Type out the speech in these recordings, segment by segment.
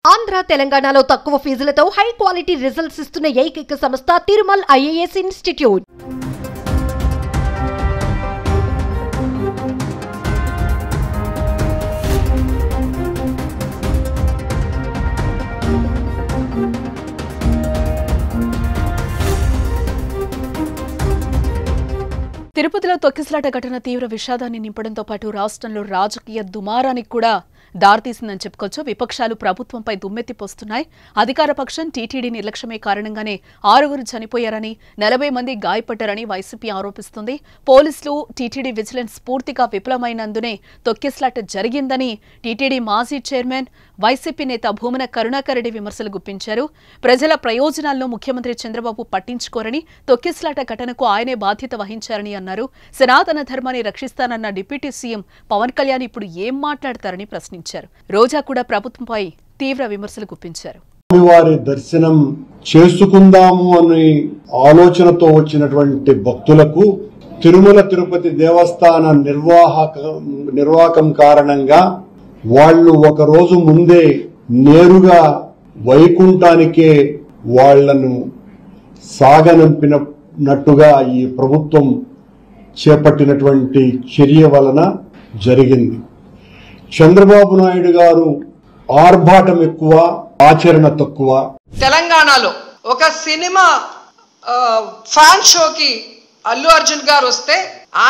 ఆంధ్ర తెలంగాణలో తక్కువ ఫీజులతో high quality results ఇస్తున్న ఏకైక సంస్థ తిరుమల్ ఐఏఎస్ ఇన్స్టిట్యూట్. తిరుపతిలో తొక్కిసలాట ఘటన తీవ్ర విషాదాన్ని నింపడంతో పాటు రాష్ట్రంలో రాజకీయ దుమారానికి కూడా దారితీసిందని చెప్పుకోవచ్చు. విపక్షాలు ప్రభుత్వంపై దుమ్మెత్తిపోస్తున్నాయి. అధికార పక్షం టీటీడీ నిర్లక్ష్యమే కారణంగానే 6 చనిపోయారని 40 మంది గాయపడ్డారని వైసీపీ ఆరోపిస్తుంది. పోలీసులు టీటీడీ విజిలెన్స్ పూర్తిగా విఫలమైనందునే తొక్కిసలాట జరిగిందని టీటీడీ మాజీ చైర్మన్ వైసీపీ నేత భూమన కరుణాకర్ రెడ్డి విమర్శలు గుప్పించారు. ప్రజల ప్రయోజనాలను ముఖ్యమంత్రి చంద్రబాబు పట్టించుకోరని, తొక్కిసలాట ఘటనకు ఆయనే బాధ్యత వహించారని అన్నారు. సనాతన ధర్మాన్ని రక్షిస్తానన్న డిప్యూటీ సీఎం పవన్ కళ్యాణ్ ఇప్పుడు ఏం మాట్లాడతారని ప్రశ్నించారు. రోజా కూడా ప్రభుత్వంపై తీవ్ర విమర్శలు గుప్పించారు. వారి దర్శనం చేసుకుందాము అనే ఆలోచనతో వచ్చినటువంటి భక్తులకు తిరుమల తిరుపతి దేవస్థాన నిర్వాహకం కారణంగా వాళ్ళు ఒక రోజు ముందే నేరుగా వైకుంఠానికే వాళ్లను సాగనంపినట్టుగా ఈ ప్రభుత్వం చేపట్టినటువంటి చర్య వలన జరిగింది. చంద్రబాబు నాయుడు గారు ఆర్భాటం ఎక్కువ, ఆచరణ తక్కువ. తెలంగాణలో ఒక సినిమా ఫ్యాన్ షోకి అల్లు అర్జున్ గారు వస్తే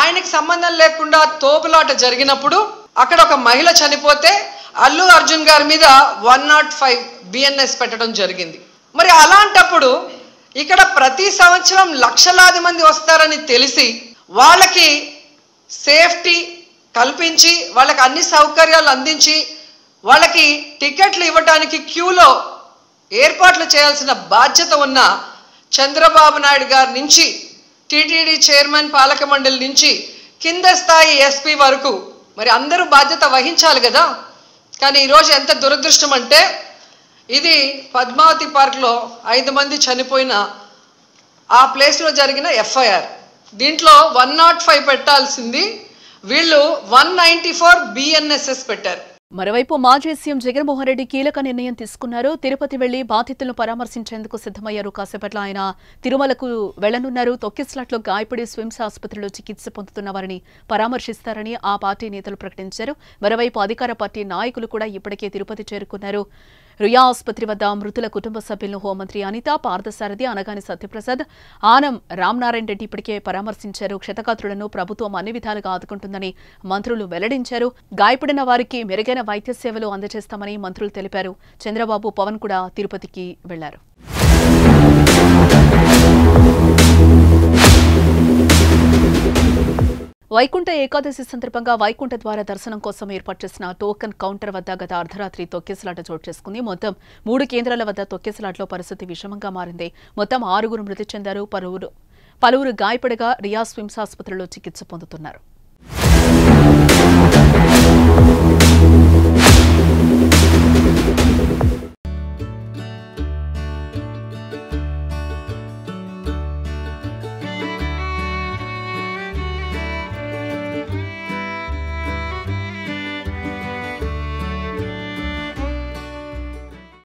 ఆయనకి సంబంధం లేకుండా తోపులాట జరిగినప్పుడు అక్కడ ఒక మహిళ చనిపోతే అల్లు అర్జున్ గారి మీద 105 బిఎన్ఎస్ పెట్టడం జరిగింది. మరి అలాంటప్పుడు ఇక్కడ ప్రతి సంవత్సరం లక్షలాది మంది వస్తారని తెలిసి వాళ్ళకి సేఫ్టీ కల్పించి వాళ్ళకి అన్ని సౌకర్యాలు అందించి వాళ్ళకి టికెట్లు ఇవ్వడానికి క్యూలో ఏర్పాట్లు చేయాల్సిన బాధ్యత ఉన్న చంద్రబాబు నాయుడు గారి నుంచి, టీటీడీ చైర్మన్, పాలక మండలి నుంచి కింద స్థాయి ఎస్పీ వరకు మరి అందరూ బాధ్యత వహించాలి కదా. కానీ ఈరోజు ఎంత దురదృష్టం అంటే ఇది పద్మావతి పార్క్లో 5 మంది చనిపోయిన ఆ ప్లేస్లో జరిగిన ఎఫ్ఐఆర్. దీంట్లో 105 పెట్టాల్సింది వీళ్ళు 194 బిఎన్ఎస్ఎస్ పెట్టారు. మరోవైపు మాజీ సీఎం జగన్మోహన్ రెడ్డి కీలక నిర్ణయం తీసుకున్నారు. తిరుపతి వెళ్లి బాధితులను పరామర్శించేందుకు సిద్ధమయ్యారు. కాసేపట్లో ఆయన తిరుమలకు వెళ్లనున్నారు. తొక్కిసలాట్లో గాయపడి స్విమ్స్ ఆసుపత్రిలో చికిత్స పొందుతున్న వారిని పరామర్శిస్తారని ఆ పార్టీ నేతలు ప్రకటించారు. మరోవైపు అధికార పార్టీ నాయకులు కూడా ఇప్పటికే తిరుపతి చేరుకున్నారు. రుయా ఆసుపత్రి వద్ద మృతుల కుటుంబ సభ్యులను హోంమంత్రి అనిత, పార్థసారథి, అనగాని సత్యప్రసాద్, ఆనం రామనారాయణ రెడ్డి ఇప్పటికే పరామర్శించారు. క్షతగాత్రులను ప్రభుత్వం అన్ని విధాలుగా ఆదుకుంటుందని మంత్రులు వెల్లడించారు. గాయపడిన వారికి మెరుగైన వైద్య సేవలు అందజేస్తామని మంత్రులు తెలిపారు. చంద్రబాబు, పవన్ కూడా తిరుపతికి వెళ్లారు. వైకుంఠ ఏకాదశి సందర్భంగా వైకుంఠ ద్వార దర్శనం కోసం ఏర్పాటు చేసిన టోకెన్ కౌంటర్ వద్ద గత అర్ధరాత్రి తొక్కిసలాట చోటు చేసుకుంది. మొత్తం 3 కేంద్రాల వద్ద తొక్కిసలాటలో పరిస్థితి విషమంగా మారింది. మొత్తం 6 మృతి చెందారు. పలువురు గాయపడగా రియా స్విమ్స్ ఆసుపత్రిలో చికిత్స పొందుతున్నారు.